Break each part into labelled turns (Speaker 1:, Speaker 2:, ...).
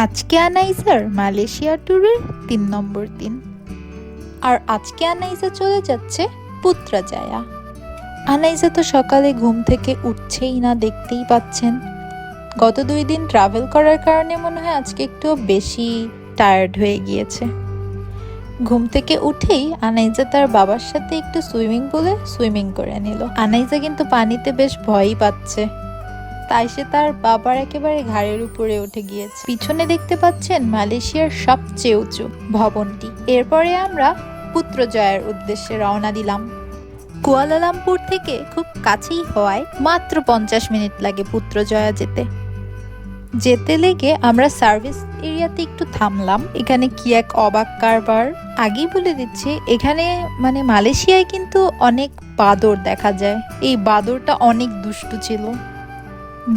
Speaker 1: আজকে আনাইজার মালয়েশিয়া ট্যুরের ৩ নম্বর দিন। আর আজকে আনাইজা চলে যাচ্ছে পুত্রাজায়া। আনাইজা তো সকালে ঘুম থেকে উঠছেই না, দেখতেই পাচ্ছেন। গত 2 দিন ট্রাভেল করার কারণে মনে হয় আজকে একটু বেশি টায়ার্ড হয়ে গিয়েছে। ঘুম থেকে উঠেই আনাইজা তার বাবার সাথে একটু সুইমিং পুলে সুইমিং করে নিল। আনাইজা কিন্তু পানিতে বেশ ভয়ই পাচ্ছে, তাই সে তার বাবার একেবারে ঘাড়ের উপরে উঠে গিয়েছে। পিছনে দেখতে পাচ্ছেন মালয়েশিয়ার সবচেয়ে উঁচু ভবনটি। এরপরে আমরা পুত্রজয়ার উদ্দেশ্যে রওনা দিলাম। কুয়ালালামপুর থেকে খুব কাছেই হওয়ায় মাত্র 50 মিনিট লাগে পুত্রজয়া যেতে। যেতে লেগে আমরা সার্ভিস এরিয়াতে একটু থামলাম। এখানে কি এক অবাক কারবার! আগেই বলে দিচ্ছি, এখানে মালয়েশিয়ায় কিন্তু অনেক বাদর দেখা যায়। এই বাদরটা অনেক দুষ্টু ছিল।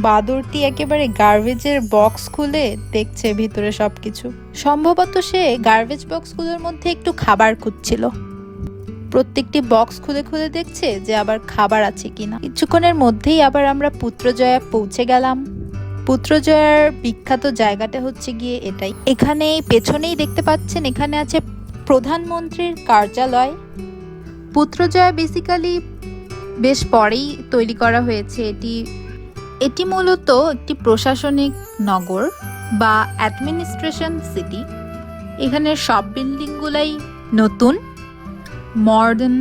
Speaker 1: বাদরটি একেবারে গার্বেজের বক্স খুলে দেখছে ভিতরে সবকিছু। সম্ভবত সে গার্বেজ বক্সগুলোর মধ্যে একটু খাবার খুঁজছিল। প্রত্যেকটি বক্স খুলে খুলে দেখছে যে আবার খাবার আছে কিনা। কিছুক্ষণের মধ্যেই আবার আমরা পুত্রজয়া পৌঁছে গেলাম। পুত্রজয়ার বিখ্যাত জায়গাটা হচ্ছে গিয়ে এটাই। এখানে পেছনেই দেখতে পাচ্ছেন, এখানে আছে প্রধানমন্ত্রীর কার্যালয়। পুত্রজয়া বেসিক্যালি বেশ পরেই তৈরি করা হয়েছে। এটি মূলত একটি প্রশাসনিক নগর বা অ্যাডমিনিস্ট্রেশন সিটি। এখানে সব বিল্ডিংগুলাই নতুন, মডার্ন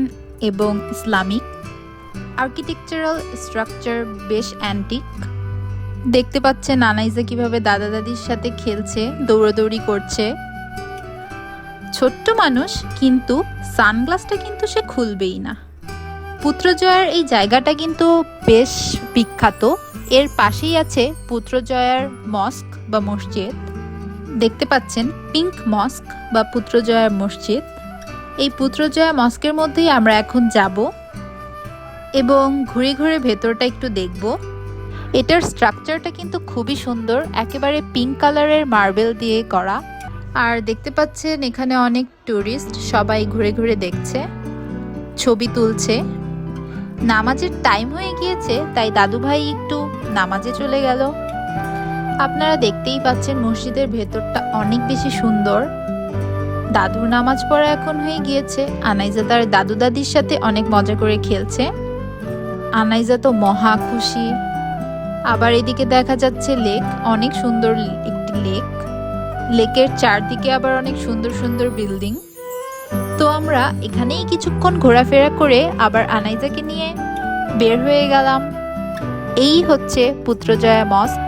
Speaker 1: এবং ইসলামিক। আর্কিটেকচারাল স্ট্রাকচার বেশ অ্যান্টিক। দেখতে পাচ্ছেন আনাইজা কিভাবে দাদা দাদির সাথে খেলছে, দৌড়াদৌড়ি করছে। ছোট্ট মানুষ, কিন্তু সানগ্লাসটা কিন্তু সে খুলবেই না। পুত্রজয়ার এই জায়গাটা কিন্তু বেশ বিখ্যাত। এর পাশেই আছে পুত্রজয়ার মস্ক বা মসজিদ। দেখতে পাচ্ছেন পিঙ্ক মস্ক বা পুত্রজয়ার মসজিদ। এই পুত্রজয়া মস্কের মধ্যেই আমরা এখন যাব এবং ঘুরে ঘুরে ভেতরটা একটু দেখব। এটার স্ট্রাকচারটা কিন্তু খুবই সুন্দর, একেবারে পিঙ্ক কালারের মার্বেল দিয়ে করা। আর দেখতে পাচ্ছেন এখানে অনেক টুরিস্ট, সবাই ঘুরে ঘুরে দেখছে, ছবি তুলছে। নামাজের টাইম হয়ে গিয়েছে, তাই দাদু ভাই একটু নামাজে চলে গেল। আপনারা দেখতেই পাচ্ছেন মসজিদের ভেতরটা অনেক বেশি সুন্দর। দাদুর নামাজ পড়া এখন হয়ে গিয়েছে। আনাইজা তার দাদু দাদির সাথে অনেক মজা করে খেলছে। আনাইজা তো মহা খুশি। আবার এদিকে দেখা যাচ্ছে লেক, অনেক সুন্দর একটি লেক। লেকের চারদিকে আবার অনেক সুন্দর সুন্দর বিল্ডিং। তো আমরা এখানেই কিছুক্ষণ ঘোরাফেরা করে আবার আনাইজাকে নিয়ে বের হয়ে গেলাম। এই হচ্ছে পুত্রজয়া মস্ক।